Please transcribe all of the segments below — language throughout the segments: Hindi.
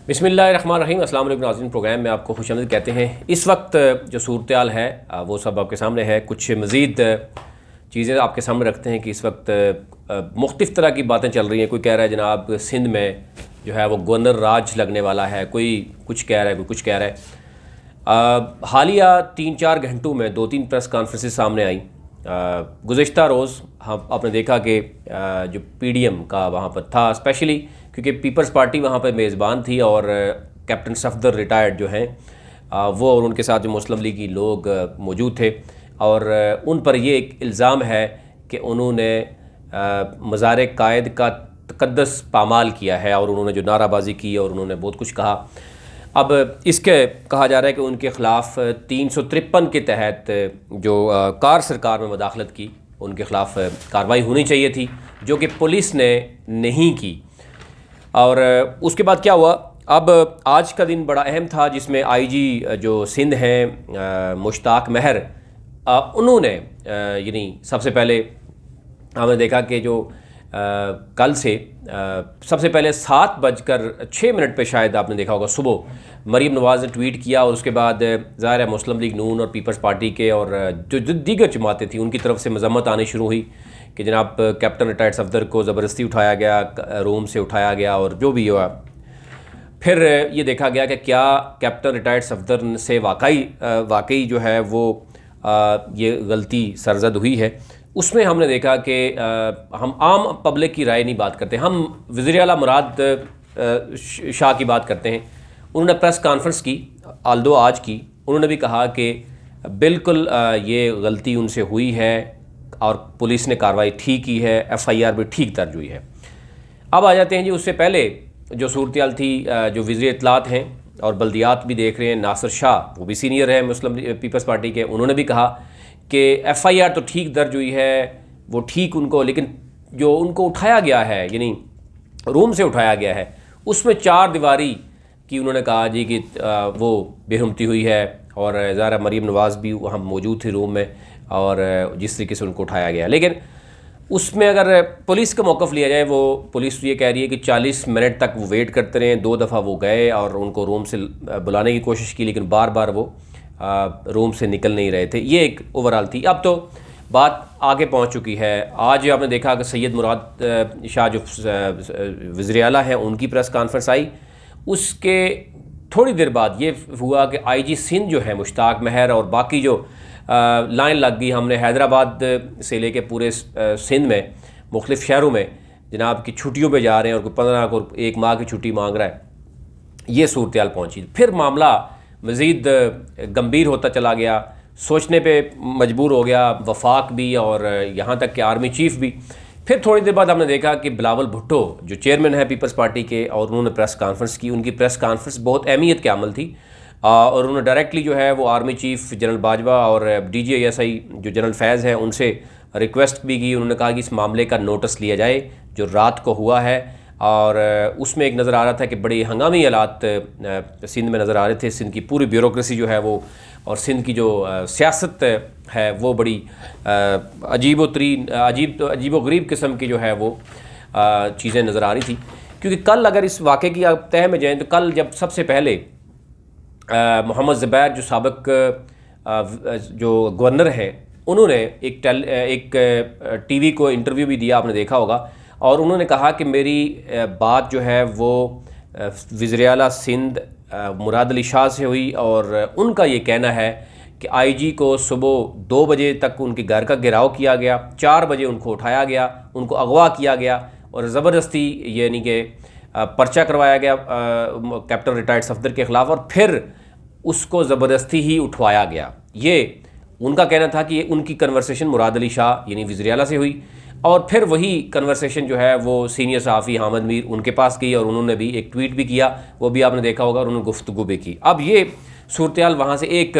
बिस्मिल्लाहिर्रहमानिर्रहीम। अस्सलाम वालेकुम नाज़रीन, प्रोग्राम में आपको खुशामदीद कहते हैं। इस वक्त जो सूरत-ए-हाल है वो सब आपके सामने है। कुछ मज़ीद चीज़ें आपके सामने रखते हैं कि इस वक्त मुख्तलिफ़ तरह की बातें चल रही हैं। कोई कह रहा है जनाब सिंध में जो है वो गवर्नर राज लगने वाला है, कोई कुछ कह रहा है, कोई कुछ कह रहा है। हालिया 3-4 घंटों में 2-3 प्रेस कॉन्फ्रेंसेस सामने आई। गुज़िश्ता रोज़ आपने देखा कि जो PDM का वहाँ पर था, स्पेशली क्योंकि पीपल्स पार्टी वहाँ पर मेज़बान थी और कैप्टन सफदर रिटायर्ड जो हैं वो और उनके साथ जो मुस्लिम लीग की लोग मौजूद थे और उन पर ये एक इल्ज़ाम है कि उन्होंने मज़ार कायद का तक़द्दुस पामाल किया है और उन्होंने जो नाराबाजी की और उन्होंने बहुत कुछ कहा। अब इसके कहा जा रहा है कि उनके ख़िलाफ़ 353 के तहत जो कार सरकार में मुदाखलत की, उनके ख़िलाफ़ कार्रवाई होनी चाहिए थी, जो कि पुलिस ने नहीं की। और उसके बाद क्या हुआ, अब आज का दिन बड़ा अहम था जिसमें IG जो सिंध हैं मुश्ताक महर, उन्होंने यानी सबसे पहले हमने देखा कि जो कल से सबसे पहले 7:06 पे शायद आपने देखा होगा सुबह मरीम नवाज़ ने ट्वीट किया और उसके बाद ज़ाहिर है मुस्लिम लीग नून और पीपल्स पार्टी के और जो दीगर जमातें थी उनकी तरफ से मजम्मत आनी शुरू हुई कि जनाब कैप्टन रिटायर्ड सफदर को ज़बरदस्ती उठाया गया, रूम से उठाया गया और जो भी हुआ। फिर ये देखा गया कि क्या कैप्टन रिटायर्ड सफदर से वाकई जो है वो ये गलती सरजद हुई है। उसमें हमने देखा कि हम आम पब्लिक की राय नहीं बात करते, हम वज़ीर आला मुराद शाह की बात करते हैं। उन्होंने प्रेस कॉन्फ्रेंस की, आल्दो आज की, उन्होंने भी कहा कि बिल्कुल ये गलती उनसे हुई है और पुलिस ने कार्रवाई ठीक की है, FIR भी ठीक दर्ज हुई है। अब आ जाते हैं जी उससे पहले जो सूरत-ए-हाल थी, जो वज़ीर इत्तलात हैं और बल्दियात भी देख रहे हैं नासिर शाह, वो भी सीनियर है मुस्लिम पीपल्स पार्टी के, उन्होंने भी कहा कि FIR तो ठीक दर्ज हुई है, वो ठीक उनको, लेकिन जो उनको उठाया गया है यानी रूम से उठाया गया है उसमें 4 दीवारी की उन्होंने कहा जी कि वो बेहुरमती हुई है और ज़ाहिर मरीम नवाज़ भी वहाँ मौजूद थी रूम में और जिस तरीके से उनको उठाया गया। लेकिन उसमें अगर पुलिस का मौक़िफ़ लिया जाए, वो पुलिस ये कह रही है कि 40 मिनट तक वो वेट करते रहे। 2 दफ़ा वो गए और उनको रूम से बुलाने की कोशिश की लेकिन बार बार वो रूम से निकल नहीं रहे थे। ये एक ओवरऑल थी। अब तो बात आगे पहुंच चुकी है। आज आपने देखा कि सैयद मुराद शाह जो वज़ीर आला हैं उनकी प्रेस कॉन्फ्रेंस आई। उसके थोड़ी देर बाद ये हुआ कि IG सिंध जो है मुश्ताक महर और बाकी जो लाइन लग गई, हमने हैदराबाद से लेके पूरे सिंध में मुख्तलिफ़ शहरों में जनाब की छुट्टियों पे जा रहे हैं और कोई 15 को 1 माह की छुट्टी मांग रहा है। ये सूरत-ए-हाल पहुँची। फिर मामला मज़ीद गंभीर होता चला गया, सोचने पे मजबूर हो गया वफाक भी और यहाँ तक कि आर्मी चीफ़ भी। फिर थोड़ी देर बाद हमने देखा कि बलावल भुट्टो जो चेयरमैन है पीपल्स पार्टी के और उन्होंने प्रेस कॉन्फ्रेंस की। उनकी प्रेस कॉन्फ्रेंस बहुत अहमियत के अमल थी और उन्होंने डायरेक्टली जो है वो आर्मी चीफ़ जनरल बाजवा और DGISI जो जनरल फैज़ हैं उनसे रिक्वेस्ट भी की। उन्होंने कहा कि इस मामले का नोटिस लिया जाए जो रात को हुआ है और उसमें एक नज़र आ रहा था कि बड़ी हंगामी हालात सिंध में नज़र आ रहे थे। सिंध की पूरी ब्यूरोक्रेसी जो है वो और सिंध की जो सियासत है वो बड़ी अजीबो-गरीब किस्म की जो है वो चीज़ें नज़र आ रही थी। क्योंकि कल अगर इस वाक़े की आप तह में जाएँ तो कल जब सबसे पहले मोहम्मद ज़ुबैर जो साबिक जो गवर्नर हैं उन्होंने एक TV को इंटरव्यू भी दिया, आपने देखा होगा, और उन्होंने कहा कि मेरी बात जो है वो वज़ीर आला सिंध मुराद अली शाह से हुई और उनका ये कहना है कि IG को सुबह 2 बजे तक उनके घर का घेराव किया गया, 4 बजे उनको उठाया गया, उनको अगवा किया गया और ज़बरदस्ती यानी कि पर्चा करवाया गया कैप्टन रिटायर्ड सफदर के ख़िलाफ़ और फिर उसको ज़बरदस्ती ही उठवाया गया। ये उनका कहना था कि उनकी कन्वर्सेशन मुराद अली शाह यानी वज़ीर आला से हुई और फिर वही कन्वर्सेशन जो है वो सीनियर सहाफ़ी हामिद मीर उनके पास गई और उन्होंने भी एक ट्वीट भी किया, वो भी आपने देखा होगा, और उन्होंने गुफ्तगू भी की। अब ये सूरत-ए-हाल वहाँ से एक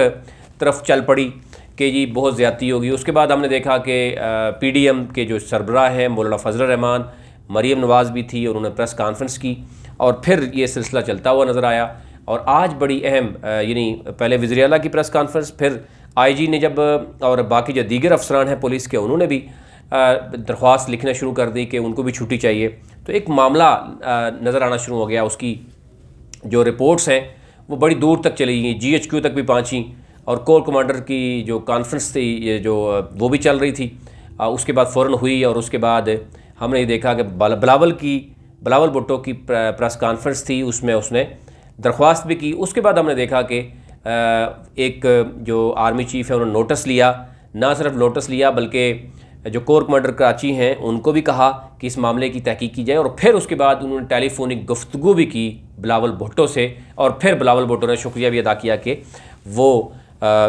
तरफ चल पड़ी कि जी बहुत ज़्यादती होगी। उसके बाद हमने देखा कि PDM के जो सरबराह हैं मौलाना फजल रहमान, मरीम नवाज़ भी थी और उन्होंने प्रेस कॉन्फ्रेंस की और फिर ये सिलसिला चलता हुआ नज़र आया। और आज बड़ी अहम यानी पहले वज़ीर आला की प्रेस कॉन्फ्रेंस, फिर IG ने जब और बाकी जो दीगर अफसरान हैं पुलिस के उन्होंने भी दरख्वास्त लिखना शुरू कर दी कि उनको भी छुट्टी चाहिए। तो एक मामला नज़र आना शुरू हो गया उसकी जो रिपोर्ट्स हैं वो बड़ी दूर तक चली गई, GHQ तक भी पहुंची, और कोर कमांडर की जो कॉन्फ्रेंस थी ये जो वो भी चल रही थी। उसके बाद फ़ौरन हुई और उसके बाद हमने ये देखा कि बलावल भुट्टो की प्रेस कॉन्फ्रेंस थी, उसमें उसने दरख्वास्त भी की। उसके बाद हमने देखा कि एक जो आर्मी चीफ़ है उन्होंने नोटिस लिया, ना सिर्फ नोटिस लिया बल्कि जो कोर कमांडर कराची हैं उनको भी कहा कि इस मामले की तहकीक की जाए, और फिर उसके बाद उन्होंने टेलीफोनिक गुफ्तगू भी की बलावल भुट्टो से, और फिर बलावल भुट्टो ने शुक्रिया भी अदा किया कि वो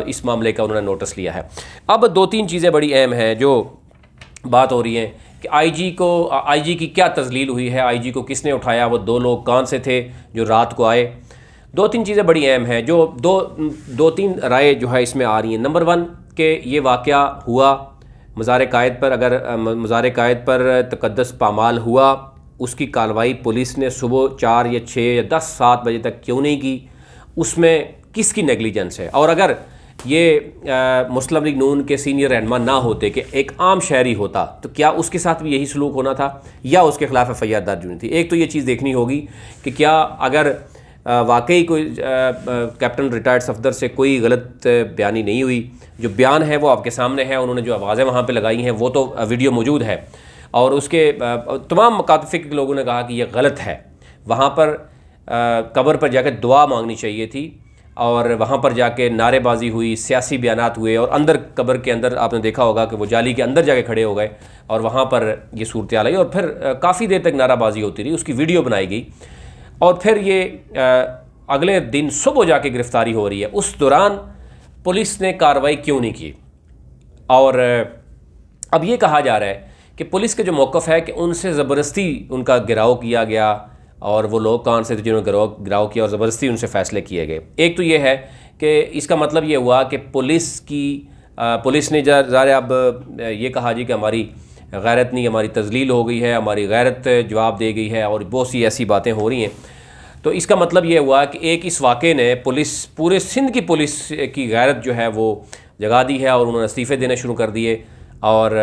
इस मामले का उन्होंने नोटिस लिया है। अब 2-3 चीज़ें बड़ी अहम हैं जो बात हो रही हैं कि आईजी की क्या तजलील हुई है, आईजी को किसने उठाया, वो 2 लोग कौन से थे जो रात को आए। 2-3 चीज़ें बड़ी अहम हैं जो 2-3 राय जो है इसमें आ रही हैं। नंबर 1 कि ये वाक़या हुआ मज़ार कायद पर, अगर मज़ार कायद पर तक़द्दुस पामाल हुआ, उसकी कार्रवाई पुलिस ने सुबह 4 या 6 या 10 7 बजे तक क्यों नहीं की, उसमें किसकी नेगलिजेंस है। और अगर ये मुस्लिम लीग नून के सीनियर रहनुमा ना होते कि एक आम शहरी होता तो क्या उसके साथ भी यही सलूक होना था या उसके ख़िलाफ़ FIR दर्ज होनी थी। एक तो ये चीज़ देखनी होगी कि क्या अगर वाकई कोई कैप्टन रिटायर्ड सफदर से कोई गलत बयानी नहीं हुई, जो बयान है वो आपके सामने है, उन्होंने जो आवाज़ें वहाँ पे लगाई हैं वो तो वीडियो मौजूद है, और उसके तमाम मुकातफिक लोगों ने कहा कि ये गलत है। वहाँ पर कब्र पर जाकर दुआ मांगनी चाहिए थी, और वहाँ पर जाके नारेबाजी हुई, सियासी बयानात हुए, और अंदर कब्र के अंदर आपने देखा होगा कि वो जाली के अंदर जाके खड़े हो गए, और वहाँ पर ये सूरत हाल आई, और फिर काफ़ी देर तक नाराबाजी होती रही, उसकी वीडियो बनाई गई, और फिर ये अगले दिन सुबह जाके गिरफ़्तारी हो रही है। उस दौरान पुलिस ने कार्रवाई क्यों नहीं की। और अब ये कहा जा रहा है कि पुलिस का जो मौक़िफ़ है कि उनसे ज़बरदस्ती उनका गिराव किया गया, और वो लोग कौन से थे जिन्होंने गिराव किया और ज़बरदस्ती उनसे फ़ैसले किए गए। एक तो ये है कि इसका मतलब ये हुआ कि पुलिस ने ज़ाहिर अब ये कहा जी कि हमारी गैरत नहीं, हमारी तजलील हो गई है, हमारी गैरत जवाब दे गई है, और बहुत सी ऐसी बातें हो रही हैं। तो इसका मतलब ये हुआ कि एक इस वाक़े ने पूरे सिंध की पुलिस की गैरत जो है वो जगा दी है, और उन्होंने इस्तीफ़े देने शुरू कर दिए, और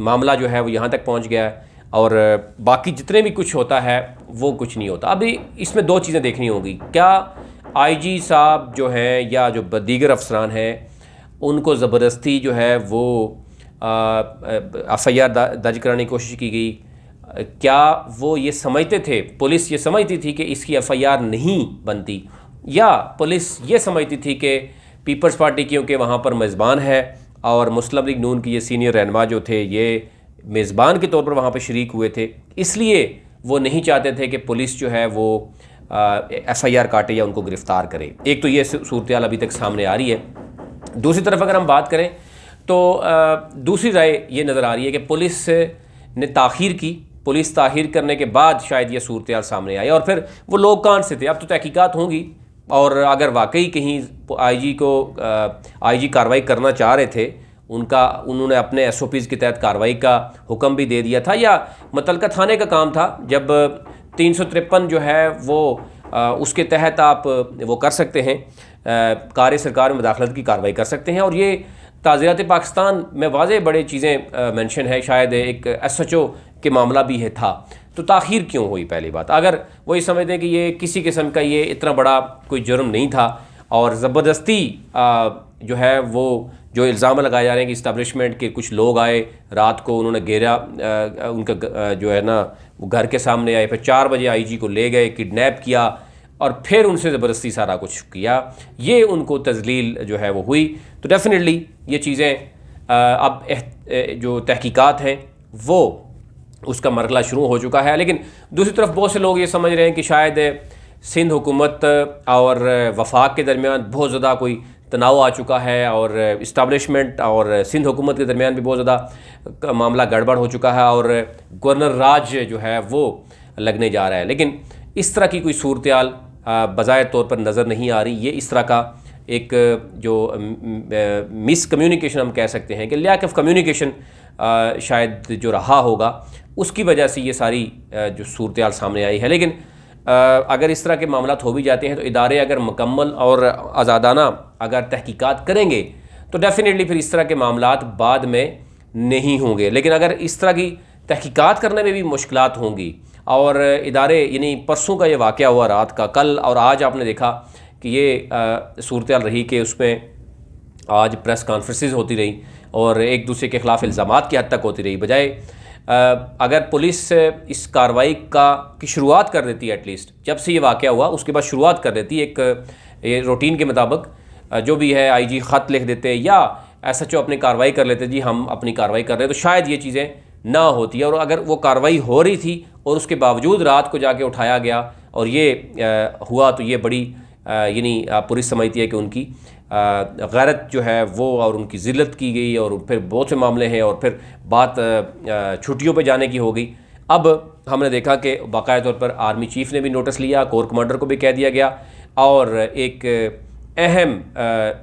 मामला जो है वो यहाँ तक पहुँच गया है, और बाकी जितने भी कुछ होता है वो कुछ नहीं होता। अभी इसमें 2 चीज़ें देखनी होगी, क्या IG साहब जो हैं या जो दीगर अफसरान हैं उनको ज़बरदस्ती जो है वो FIR दर्ज कराने की कोशिश की गई, क्या वो ये समझते थे, पुलिस ये समझती थी कि इसकी FIR नहीं बनती, या पुलिस ये समझती थी कि पीपल्स पार्टी क्योंकि वहाँ पर मेज़बान है, और मुस्लिम लीग नून की ये सीनियर रहनुमा जो थे ये मेज़बान के तौर पर वहाँ पे शरीक हुए थे, इसलिए वो नहीं चाहते थे कि पुलिस जो है वो FIR काटे या उनको गिरफ़्तार करे। एक तो ये सूरत हाल अभी तक सामने आ रही है। दूसरी तरफ अगर हम बात करें तो दूसरी राय ये नज़र आ रही है कि पुलिस ने ताख़ीर की, पुलिस ताख़ीर करने के बाद शायद ये सूरत हाल सामने आई, और फिर वो लोग कौन से थे अब तो तहकीकात होंगी, और अगर वाकई कहीं IG कार्रवाई करना चाह रहे थे, उन्होंने अपने SOPs के तहत कार्रवाई का हुक्म भी दे दिया था, या मुतलका थाने का काम था, जब 353 जो है वो उसके तहत आप वो कर सकते हैं, कार्य सरकार में मुदाखलत की कार्रवाई कर सकते हैं। और ये ताज़ीरात पाकिस्तान में वाज़े बड़े चीज़ें मेंशन है, शायद एक SHO के मामला भी है था, तो ताख़ीर क्यों हुई। पहली बात, अगर वो ये समझते हैं कि ये किसी किस्म का ये इतना बड़ा कोई जुर्म नहीं था, और ज़बरदस्ती जो है वो जो इल्ज़ाम लगाए जा रहे हैं कि इस्टेब्लिशमेंट के कुछ लोग आए रात को, उन्होंने घेरा, उनका जो है ना वो घर के सामने आए, फिर 4 बजे IG को ले गए, किडनैप किया, और फिर उनसे ज़बरदस्ती सारा कुछ किया, ये उनको तजलील जो है वो हुई। तो डेफिनेटली ये चीज़ें अब जो तहकीकात हैं वो उसका मरहला शुरू हो चुका है। लेकिन दूसरी तरफ बहुत से लोग ये समझ रहे हैं कि शायद सिंध हुकूमत और वफाक के दरमियान बहुत ज़्यादा कोई तनाव आ चुका है, और इस्टेब्लिशमेंट और सिंध हुकूमत के दरमियान भी बहुत ज़्यादा मामला गड़बड़ हो चुका है, और गवर्नर राज जो है वो लगने जा रहा है। लेकिन इस तरह की कोई सूरत हाल बज़ाहिर तौर पर नज़र नहीं आ रही। ये इस तरह का एक जो मिस कम्युनिकेशन हम कह सकते हैं कि लैक ऑफ कम्युनिकेशन शायद जो रहा होगा, उसकी वजह से ये सारी जो सूरत हाल सामने आई है। लेकिन अगर इस तरह के मामला हो भी जाते हैं तो इदारे अगर मुकम्मल और आज़ादाना अगर तहकीकात करेंगे तो डेफिनेटली फिर इस तरह के मामलात बाद में नहीं होंगे। लेकिन अगर इस तरह की तहकीकात करने में भी मुश्किलात होंगी। और इदारे, यानी परसों का ये वाक़या हुआ रात का, कल और आज आपने देखा कि ये सूरत हाल रही कि उसमें आज प्रेस कॉन्फ्रेंसेस होती रही और एक दूसरे के ख़िलाफ़ इल्ज़ामात की हद तक होती रही। बजाय अगर पुलिस इस कार्रवाई की शुरुआत कर देती है, एटलीस्ट जब से ये वाक़या हुआ उसके बाद शुरुआत कर देती है, एक रूटीन के मुताबिक जो भी है आईजी ख़त लिख देते या एसएचओ अपनी कार्रवाई कर लेते, जी हम अपनी कार्रवाई कर रहे हैं, तो शायद ये चीज़ें ना होती है। और अगर वो कार्रवाई हो रही थी और उसके बावजूद रात को जाके उठाया गया और ये हुआ, तो ये बड़ी यानी पुलिस समझती है कि उनकी गैरत जो है वो और उनकी ज़िल्लत की गई, और फिर बहुत से मामले हैं और फिर बात छुट्टियों पे जाने की हो गई। अब हमने देखा कि बाकायदा तौर पर आर्मी चीफ़ ने भी नोटिस लिया, कोर कमांडर को भी कह दिया गया, और एक अहम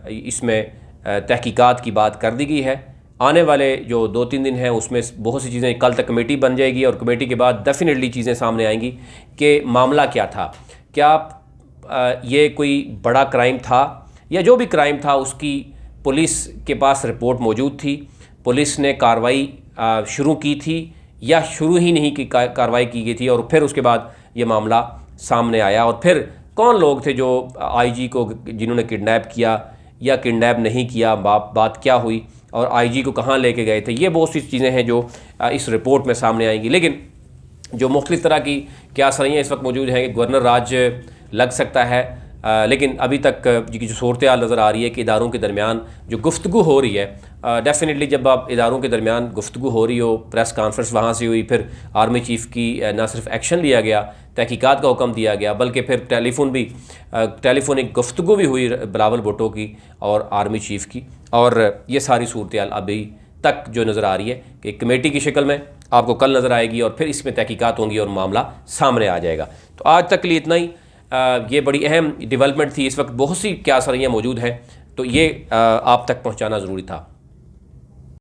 इसमें तहकीकात की बात कर दी गई है। आने वाले जो 2-3 दिन हैं उसमें बहुत सी चीज़ें, कल तक कमेटी बन जाएगी और कमेटी के बाद डेफिनेटली चीज़ें सामने आएंगी कि मामला क्या था, क्या ये कोई बड़ा क्राइम था, या जो भी क्राइम था उसकी पुलिस के पास रिपोर्ट मौजूद थी, पुलिस ने कार्रवाई शुरू की थी या शुरू ही नहीं की कार्रवाई की गई थी, और फिर उसके बाद ये मामला सामने आया। और फिर कौन लोग थे जो आईजी को जिन्होंने किडनैप किया या किडनैप नहीं किया, बात क्या हुई और आईजी को कहाँ लेके गए थे, ये बहुत सी चीज़ें हैं जो इस रिपोर्ट में सामने आएंगी। लेकिन जो मुख्तलिफ़ तरह की क्या सरियाँ इस वक्त मौजूद हैं कि गवर्नर राज लग सकता है, लेकिन अभी तक जो सूरत हाल नज़र आ रही है कि इदारों के दरमियान जो गुफ्तगू हो रही है, डेफिनेटली जब आप इदारों के दरमियान गुफ्तगू हो रही हो, प्रेस कॉन्फ्रेंस वहाँ से हुई, फिर आर्मी चीफ़ की ना सिर्फ एक्शन लिया गया, तहकीकात का हुक्म दिया गया, बल्कि फिर टेलीफोनिक गुफ्तगू भी हुई बलावल भुट्टो की और आर्मी चीफ़ की। और ये सारी सूरत हाल अभी तक जो नज़र आ रही है कि कमेटी की शक्ल में आपको कल नज़र आएगी और फिर इसमें तहकीकात होंगी और मामला सामने आ जाएगा। तो आज तक के लिए इतना ही। ये बड़ी अहम डेवलपमेंट थी, इस वक्त बहुत सी क्या सरियाँ मौजूद हैं, तो ये आप तक पहुँचाना ज़रूरी था।